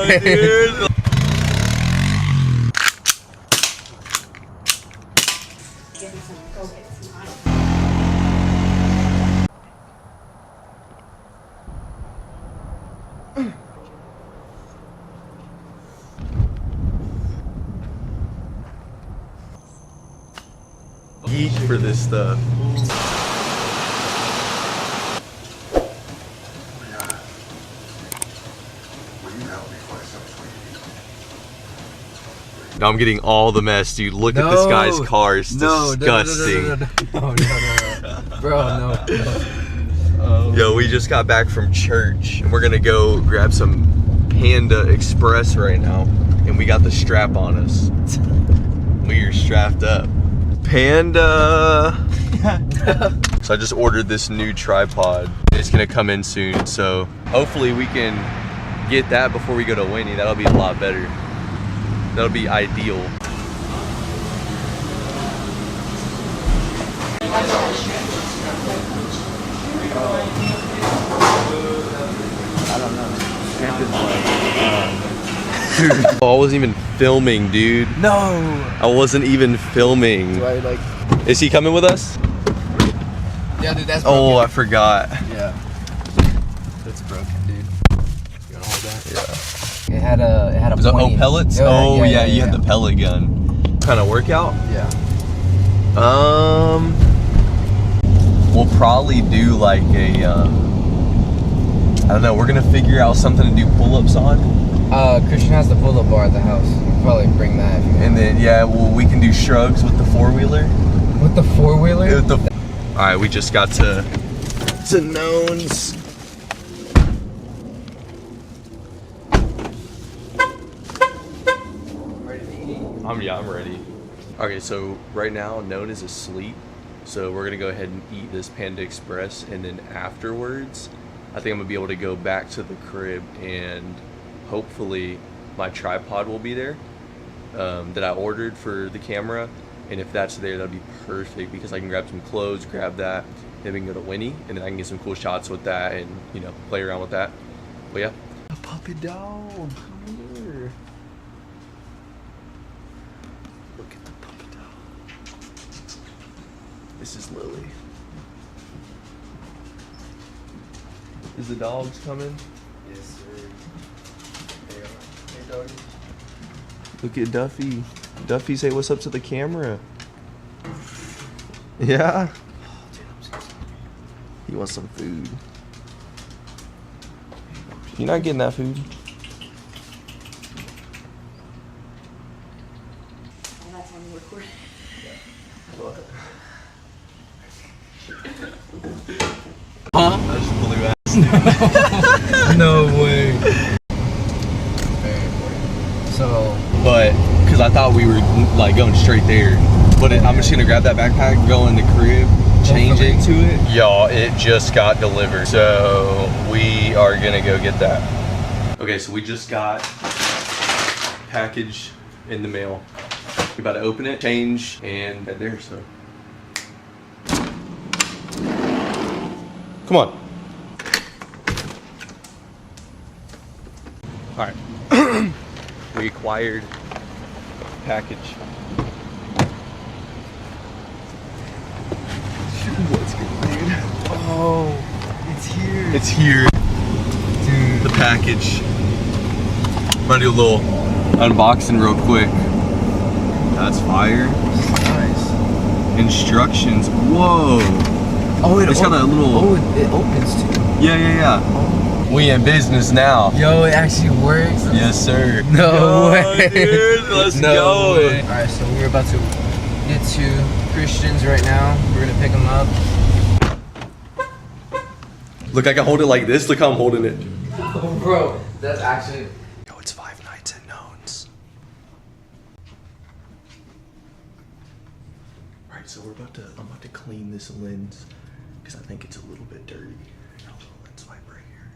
dude. Yeet for this stuff. Now I'm getting all the mess, dude. Look at this guy's car. It's disgusting. No. Bro, no. Yo, we just got back from church and we're gonna go grab some Panda Express right now. And we got the strap on us. We are strapped up. Panda. So I just ordered this new tripod. It's gonna come in soon. So hopefully we can get that before we go to Winnie. That'll be a lot better. That'll be ideal. I don't know. Oh, I wasn't even filming, dude. No. I wasn't even filming. Do I like? Is he coming with us? Yeah, dude, that's broken. Oh, I forgot. Yeah. That's broken, dude. You wanna hold that? Yeah. It had a Was it, pointy. pellets? Oh, Yeah, you had the pellet gun. Kind of workout? Yeah. We'll probably do like a, I don't know, we're gonna figure out something to do pull-ups on. Christian has the pull-up bar at the house. We'll probably bring that if you want. And then, yeah, well, we can do shrugs with the four-wheeler. With the four-wheeler? Alright, we just got to Nones. Ready to eat? I'm ready. Okay, so right now, None is asleep. So we're gonna go ahead and eat this Panda Express, and then afterwards, I think I'm gonna be able to go back to the crib and hopefully my tripod will be there that I ordered for the camera. And if that's there, that'd be perfect because I can grab some clothes, grab that, then we can go to Winnie, and then I can get some cool shots with that and, you know, play around with that. But yeah. A puppy dog, come here. Look at the puppy dog. This is Lily. Is the dogs coming? Yes, sir. Hey, doggy. Look at Duffy. Duffy, say what's up to the camera. Yeah? Oh, dude, I'm so sorry. He wants some food. You're not getting that food. That's when we record. Huh? I just blew ass. No way. So, But, because I thought we were like going straight there. But I'm just going to grab that backpack, go in the crib, change into it. Y'all, it just got delivered. So, we are going to go get that. Okay, so we just got package in the mail. We about to open it, change, and head there, so. Come on. All right. We acquired package. What's good, dude? oh, it's here. It's here. Dude. The package. I'm gonna do a little unboxing real quick. That's fire. Nice. Instructions. Whoa. Oh, It's got a little. Oh, it opens too. Yeah. Oh. We in business now. Yo, it actually works. Yes, sir. No way. Dude, let's No go. way. All right, so we're about to get to Christian's right now. We're gonna pick him up. Look, I can hold it like this. Look how I'm holding it. Oh, bro, that's actually. Yo, it's 5 nights at Nones. Alright, so I'm about to clean this lens because I think it's a little bit dirty. Got a little lens wipe right here.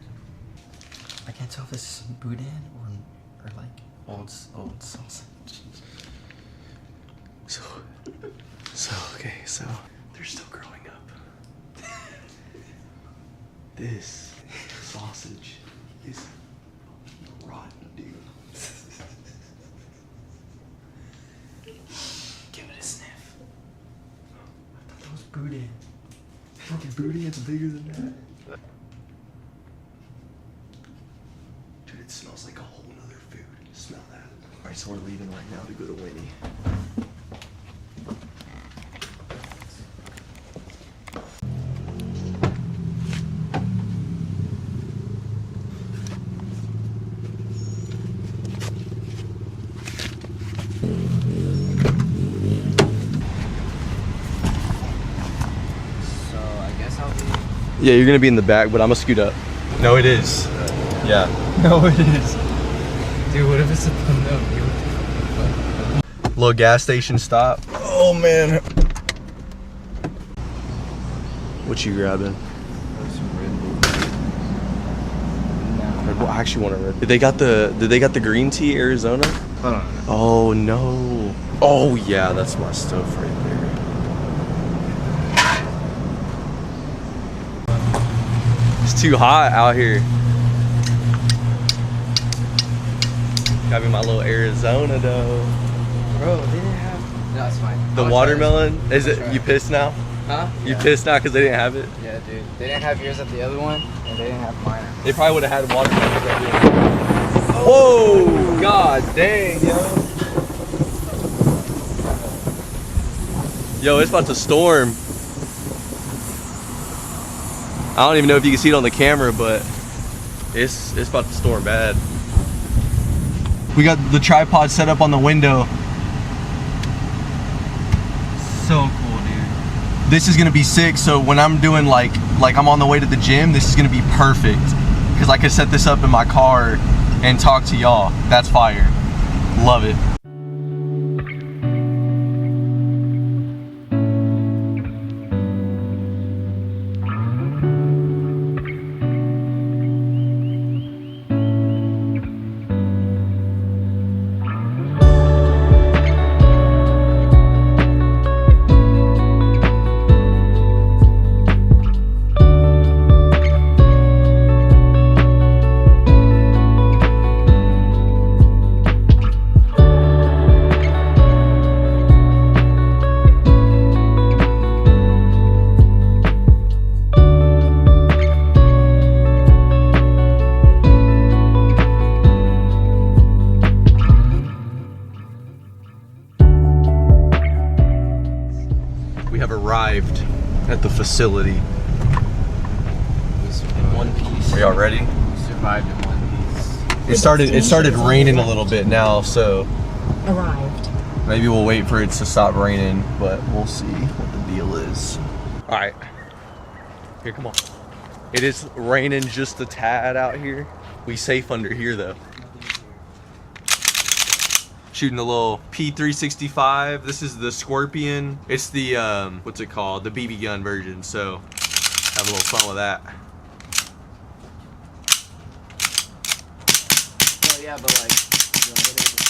I can't tell if this is boudin or like old sausage. So they're still growing up. This sausage is rotten, dude. Boudin's bigger than that. Dude, it smells like a whole nother food. Smell that. Alright, so we're leaving right now to go to Winnie. Yeah, you're gonna be in the back, but I'm gonna scoot up. No, it is. Yeah. No, it is. Dude, what if it's a thumbnail? Little gas station stop. Oh man. What you grabbing? Red Bull. I actually want a Red Bull. Did they got the green tea Arizona? Hold on. Oh no. Oh yeah, that's my stuff right there. It's too hot out here. Got me my little Arizona though. Bro, they didn't have. No, it's fine. The watermelon? Is it? You pissed now? Huh? You pissed now because they didn't have it? Yeah, dude. They didn't have yours at the other one, and they didn't have mine. They probably would have had watermelon right here. Whoa! God dang, yo. Yo, it's about to storm. I don't even know if you can see it on the camera, but it's about to storm bad. We got the tripod set up on the window. So cool, dude. This is gonna be sick, so when I'm doing like I'm on the way to the gym, this is gonna be perfect. Cause I can set this up in my car and talk to y'all. That's fire. Love it. Arrived at the facility. In one piece. Are y'all ready? We survived in one piece. It started raining a little bit now, so Arrived. maybe we'll wait for it to stop raining, but we'll see what the deal is. All right, here, come on. It is raining just a tad out here. We safe under here though. Shooting a little P365. This is the Scorpion. It's the what's it called? The BB gun version. So have a little fun with that. Oh yeah, but like, you wanna hit it with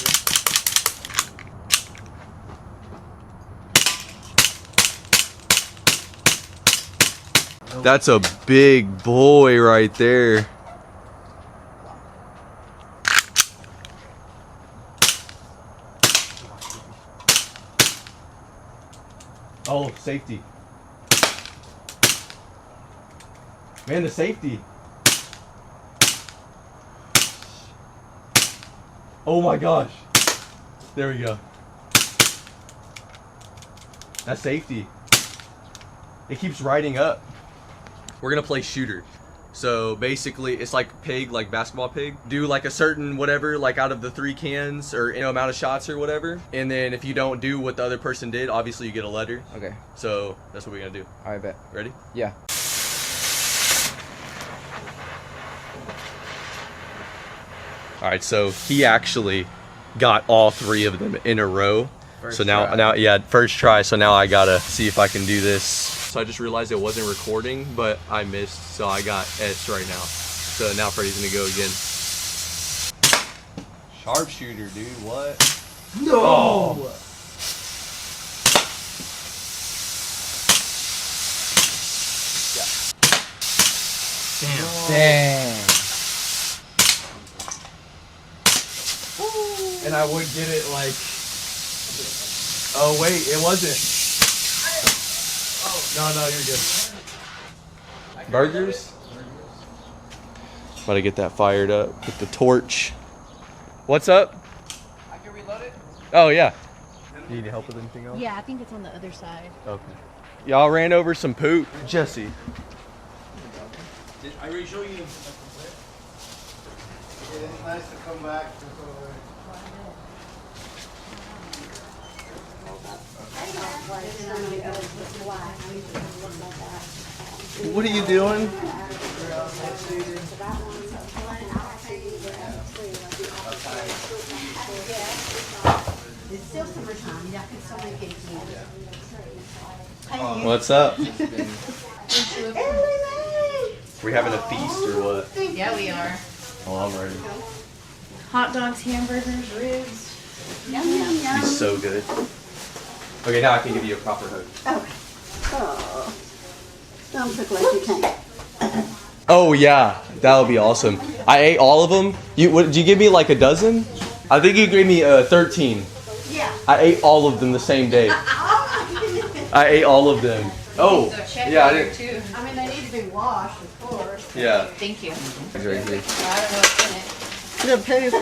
this? That's a big boy right there. Oh, safety. Man, the safety. Oh my gosh. There we go. That's safety. It keeps riding up. We're gonna play shooter. So basically it's like pig, like basketball pig. Do like a certain whatever, like out of the 3 cans or amount of shots or whatever. And then if you don't do what the other person did, obviously you get a letter. Okay. So that's what we're gonna do. I bet. Ready? Yeah. All right, so he actually got all 3 of them in a row. First so now, try. yeah, first try. So now I gotta see if I can do this. So I just realized it wasn't recording, but I missed, so I got S right now. So now Freddie's gonna go again. Sharpshooter, dude, what? No! Oh. Damn. Dang. And I would get it like, oh wait, it wasn't. Oh, no, you're good. Burgers? About to get that fired up with the torch. What's up? I can reload it. Oh, yeah. You need help with anything else? Yeah, I think it's on the other side. Okay. Y'all ran over some poop. Jesse. I already showed you. It's nice to come back. What are you doing? It's still summertime. Yeah, it's so many kids. What's up? We having a feast or what? Yeah, we are. Oh, I'm ready. Hot dogs, hamburgers, ribs. Yum, yum, Be yum. so good. Okay, now I can give you a proper hug. Oh, don't look like you can't. Oh yeah, that would be awesome. I ate all of them. Did you give me like a dozen? I think you gave me 13. Yeah. I ate all of them the same day. I ate all of them. Oh, yeah, I didn't. Too. I mean, they need to be washed, of course. Yeah. Thank you. It's right here. I don't know what's in it. The poop.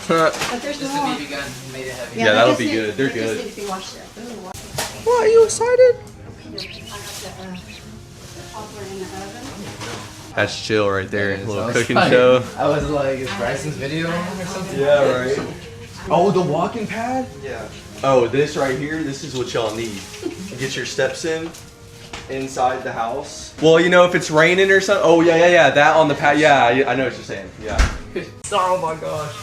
But there's Just more. the BB gun made it heavy. Yeah, they that'll just be need- good. They're they good. just need to be washed up. What, are you excited? In the oven. That's chill right there. A little I was cooking like- show. I was like, is Bryson's video on or something? Yeah, right. Oh, the walking pad? Yeah. Oh, this right here, this is what y'all need. Get your steps in inside the house. Well, you know, if it's raining or something. Oh, yeah. That on the pad. Yeah, I know what you're saying. Yeah. Oh my gosh.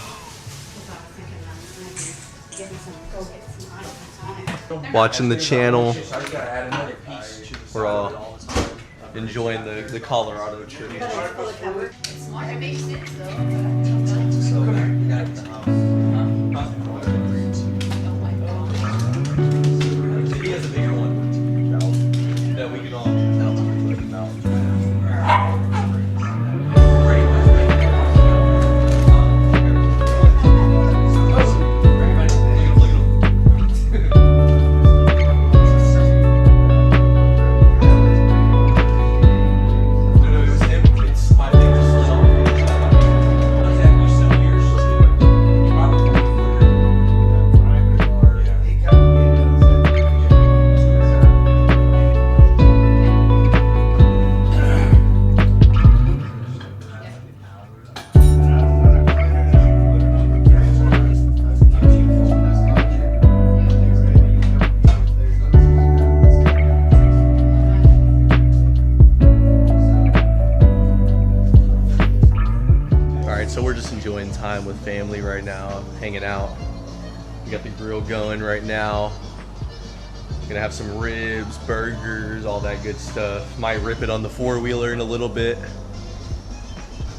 Watching the channel. We're all enjoying the Colorado trip. Smart. It makes sense though. He has a bigger one that we can all. So we're just enjoying time with family right now, hanging out. We got the grill going right now. Gonna have some ribs, burgers, all that good stuff. Might rip it on the four-wheeler in a little bit.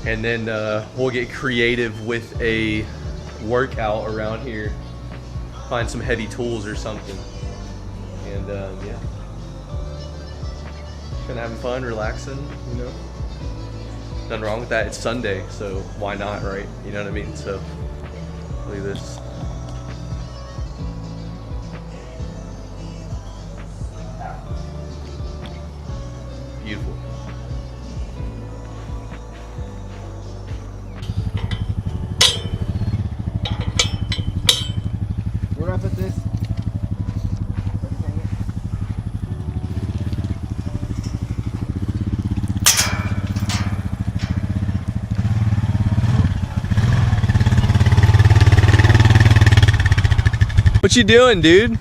And then we'll get creative with a workout around here. Find some heavy tools or something. And yeah. Kind of having fun, relaxing, you know. Nothing wrong with that. It's Sunday, so why not, right? You know what I mean? So, look at this. Beautiful. Where do I put this? What you doing, dude?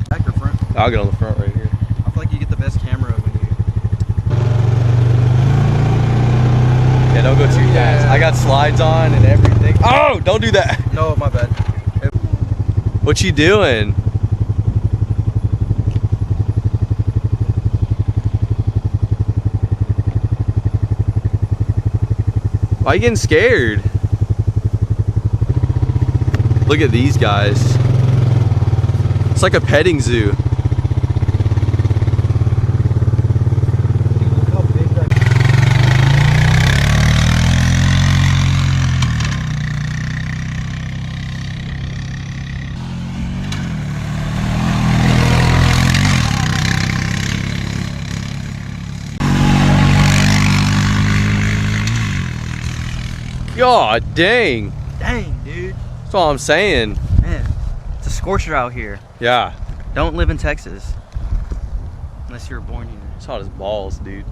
Back or front? I'll get on the front right here. I feel like you get the best camera when you. Yeah, don't go too fast. I got slides on and everything. Oh, don't do that. No, my bad. What you doing? Why are you getting scared? Look at these guys. It's like a petting zoo. God dang. Dang, dude. That's all I'm saying. Man, it's a scorcher out here. Yeah. Don't live in Texas. Unless you were born here. It's hot as balls, dude.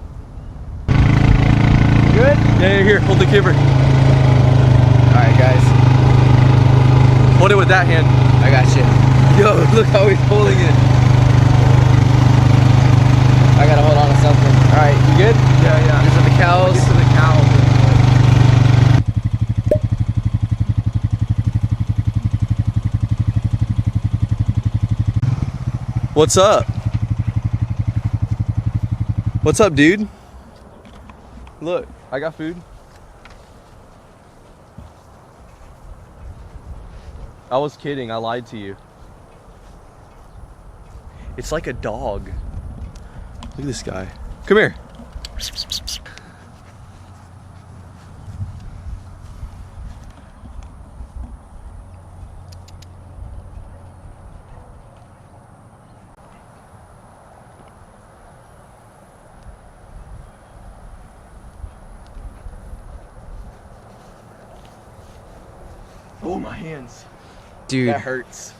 Good? Yeah, here, hold the camera. Alright, guys. Hold it with that hand. I got you. Yo, look how he's holding it. I gotta hold on to something. Alright, you good? Yeah, yeah. These are the cows. These are the cows. What's up? What's up, dude? Look, I got food. I was kidding, I lied to you. It's like a dog. Look at this guy. Come here. Oh, my hands. Dude. That hurts.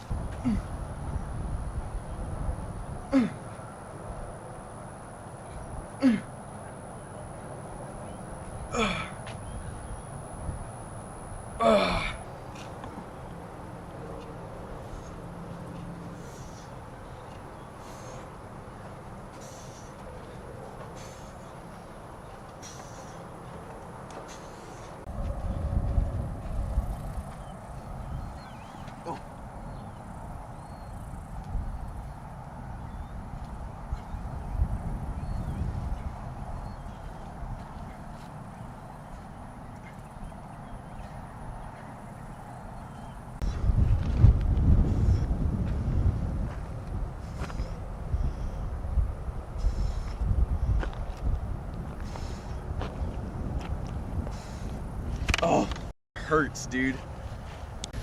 Oh, hurts, dude.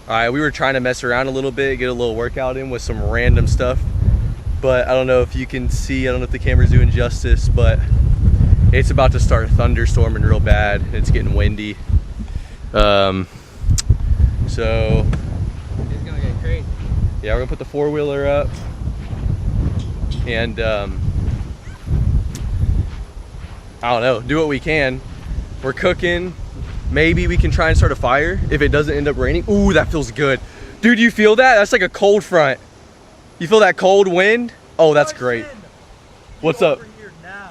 All right, we were trying to mess around a little bit, get a little workout in with some random stuff, but I don't know if you can see, I don't know if the camera's doing justice, but it's about to start thunderstorming real bad. It's getting windy. So It's gonna get crazy. yeah, we're gonna put the four-wheeler up, and I don't know, do what we can. We're cooking. Maybe we can try and start a fire if it doesn't end up raining. Ooh, that feels good. Dude, you feel that? That's like a cold front. You feel that cold wind? Oh, that's great. What's up? Here now.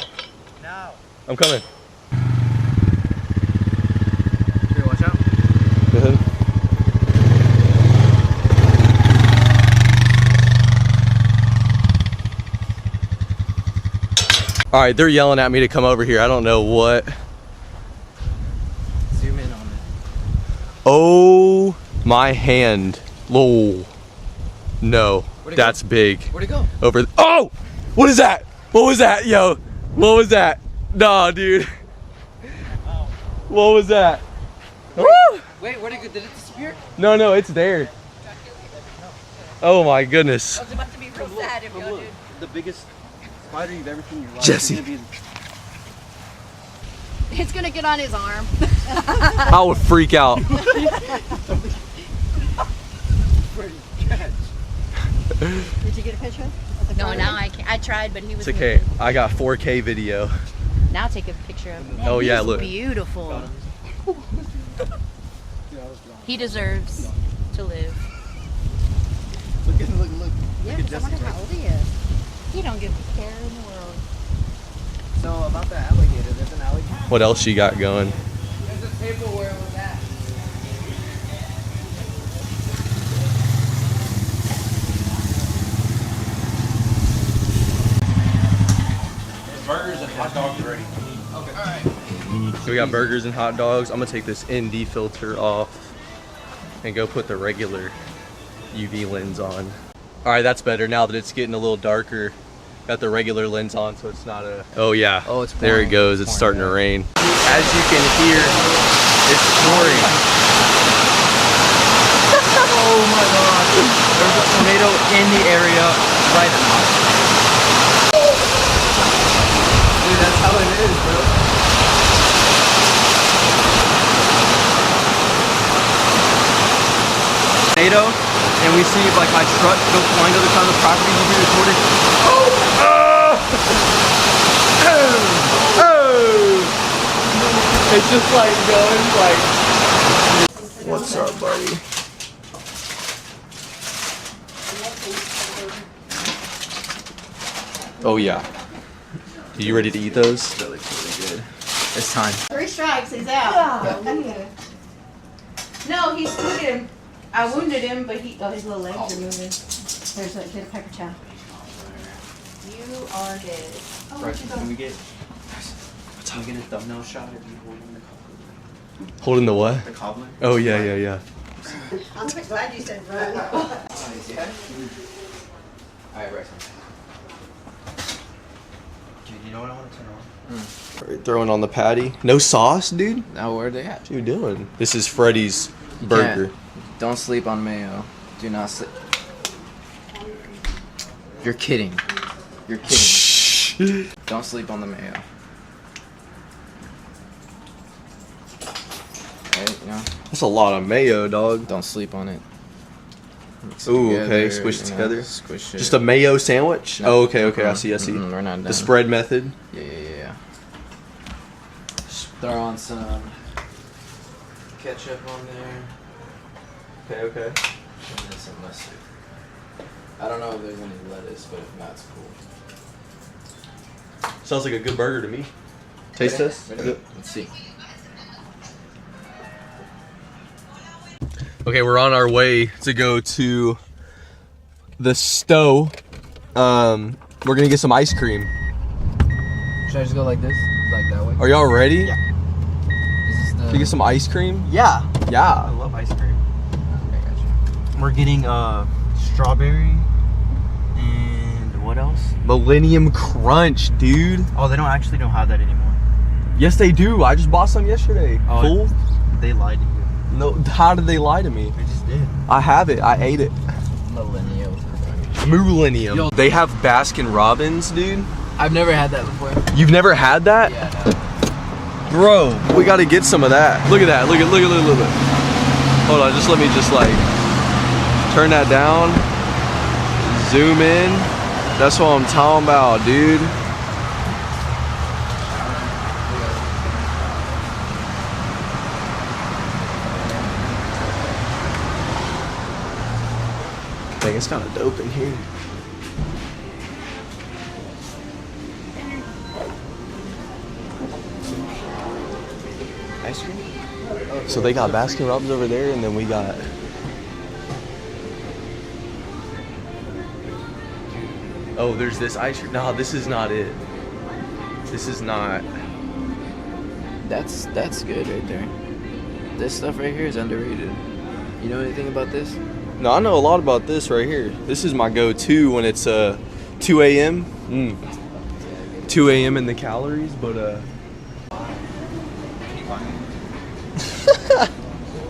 Now. I'm coming. Here, watch out. Go ahead. All right, they're yelling at me to come over here. I don't know what. Zoom in on it. Oh, my hand. Oh, no, Where'd it that's big. Where'd it go? Over. Oh, what is that? What was that, yo? What was that? Nah, dude. What was that? Woo! Wait, where'd it go? Did it disappear? No, no, it's there. Oh my goodness. I was about to be real sad if y'all did. The biggest spider you've ever seen in your life. Jesse. is gonna be- It's gonna get on his arm. I would freak out. Did you get a picture? Of the No, photo? now I can't. I tried, but he was. It's okay. I got 4K video. Now take a picture of him. Man, Oh, yeah, he's look. Beautiful. He deserves to live. Look at look. Yeah, but I wonder how old he is. He don't give a care in the world. So about the alligator, there's an alligator. What else you got going? There's a table where it was at. Burgers and hot dogs ready. Okay. Alright. So we got burgers and hot dogs. I'm gonna take this ND filter off and go put the regular UV lens on. All right, that's better now that it's getting a little darker. Got the regular lens on, so it's not a. Oh yeah. Oh, it's there it pouring. goes. It's starting to rain. As you can hear, it's pouring. Oh my god. There's a tornado in the area right now. Dude, that's how it is, bro. tornado and we see like my truck go flying to the other side of the property, we'll be recording. It's just like going like. What's up, buddy? Oh yeah. Are you ready to eat those? That looks really good. It's time. 3 strikes, he's out. No, he's wounded. I wounded him, but his little legs are moving. There's a pepper chow. You are dead. Can we get a thumbnail shot of you holding the cobbler? Holding the what? The cobbler? Oh yeah. I'm glad you said run. Alright, right. Dude, you know what I want to turn on? Alright, throwing on the patty. No sauce, dude? Now where are they at? What you doing? This is Freddy's burger. Don't sleep on mayo. Do not sleep. You're kidding. You're kidding. Don't sleep on the mayo. Right, you know? That's a lot of mayo, dog. Don't sleep on it. Mix it Ooh, together, okay, squish it you know, together. Squish it. Just a mayo sandwich? No. Oh, okay, I see. We're not done. The spread method. Yeah. Just throw on some ketchup on there. Okay. And then some mustard. I don't know if there's any lettuce, but if not, it's cool. Sounds like a good burger to me. Taste test? Ready? Let's see. Okay, we're on our way to go to the Stowe. We're gonna get some ice cream. Should I just go like this? Like that way? Are y'all ready? Yeah. Is this the... Can we get some ice cream? Yeah. I Yeah. love ice cream. Okay, gotcha. We're getting strawberry and what else? Millennium Crunch, dude. Oh, they don't have that anymore. Yes, they do. I just bought some yesterday. Oh, Fool. They lied to you. No, how did they lie to me? They just did. I have it. I ate it. Millennials. Millennium. Yo. They have Baskin Robbins, dude. I've never had that before. You've never had that? Yeah, no. Bro, we gotta get some of that. Look at that. Look at. Hold on, just let me just like turn that down. Zoom in. That's what I'm talking about, dude. Dang, it's kind of dope in here. Ice cream? So they got Baskin Robbins over there, and then we got. Oh, there's this ice cream. No, this is not it. This is not. That's good right there. This stuff right here is underrated. You know anything about this? No, I know a lot about this right here. This is my go-to when it's 2 a.m. 2 a.m. in the calories, but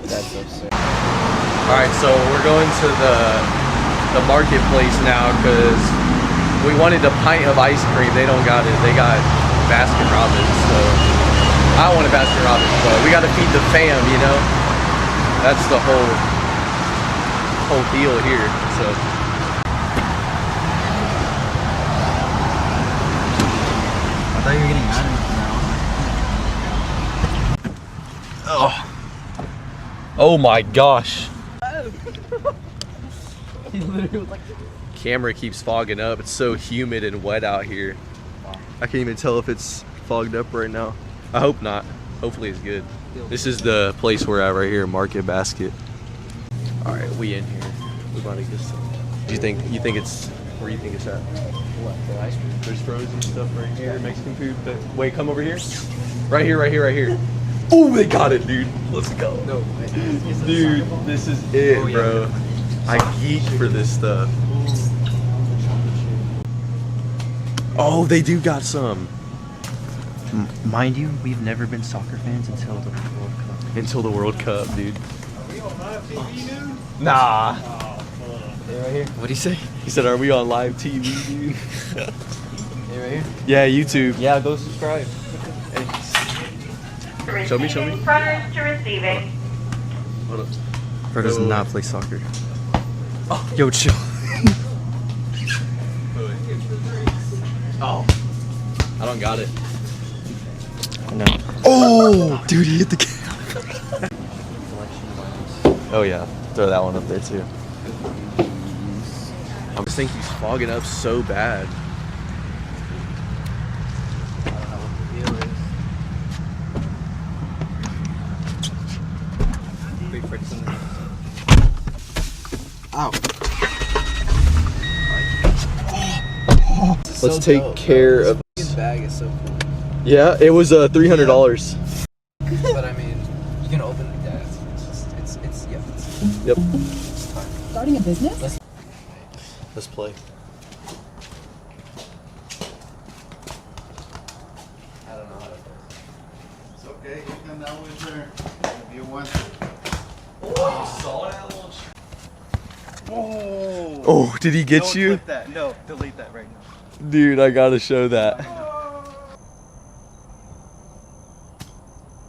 That's so sick. All right, so we're going to the marketplace now because we wanted a pint of ice cream. They don't got it. They got Baskin Robbins. So I want a Baskin Robbins, but we got to feed the fam, you know. That's the whole deal here. So I thought you were getting mad at me now. oh my gosh. Camera keeps fogging up. It's so humid and wet out here. I can't even tell if it's fogged up right now. I hope not. Hopefully it's good. This is the place we're at right here, Market Basket. All right, we in here. We about to get some. You think it's where you think it's at? What, the ice cream? There's frozen stuff right here, Mexican food. Wait, come over here. Right here. Oh, they got it, dude. Let's go. No way. Dude, this is it, Oh, yeah. bro. I geek for this stuff. Oh, they do got some. Mind you, we've never been soccer fans until the World Cup. Until the World Cup, dude. Nah. Hey, right here. What'd he say? He said, are we on live TV, dude? Hey, right here. Yeah, YouTube. Yeah, go subscribe. Show me. Runners to receiving. Hold up. Bro does not play soccer. Yo, chill. Oh. I don't got it. No. Oh, dude, he hit the camera. Oh yeah, throw that one up there too. I just think he's fogging up so bad. I don't know what the deal is. Ow. Let's take care of. This bag is so cool. Yeah, it was $300. But I mean, you can open it like that. It's Yep. it's fine. Starting a business? Let's play. I don't know how to play. It's okay, you can always learn if you want to. Oh, did he get you? That. No, delete that right now. Dude, I gotta show that.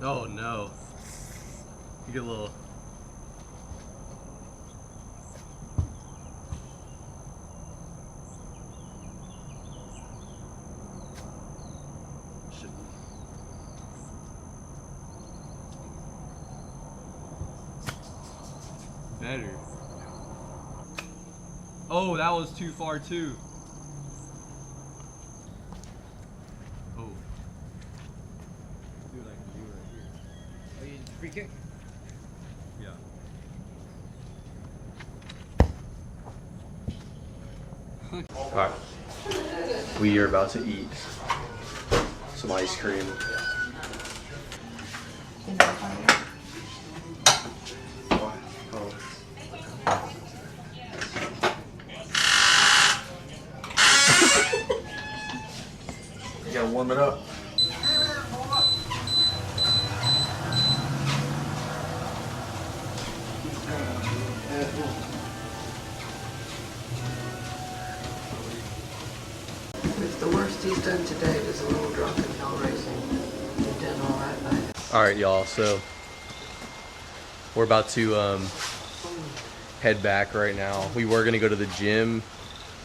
Oh no. You get a little. Better. Oh, that was too far too. Oh. Dude, I can do right here. Oh, you free kick? Yeah. Alright. We are about to eat some ice cream. You gotta warm it up. If the worst he's done today was a little drunk in hell racing, he's done all right by it. Alright, y'all, so we're about to head back right now. We were gonna go to the gym,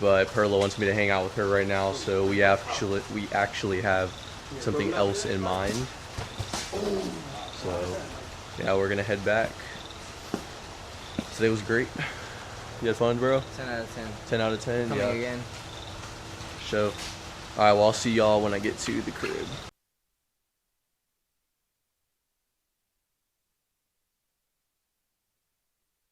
but Perla wants me to hang out with her right now, so we actually have something else in mind. So yeah, we're gonna head back. Today was great. You had fun, bro? 10 out of 10. 10 out of 10. Coming Yeah. again. Show. Alright, well I'll see y'all when I get to the crib.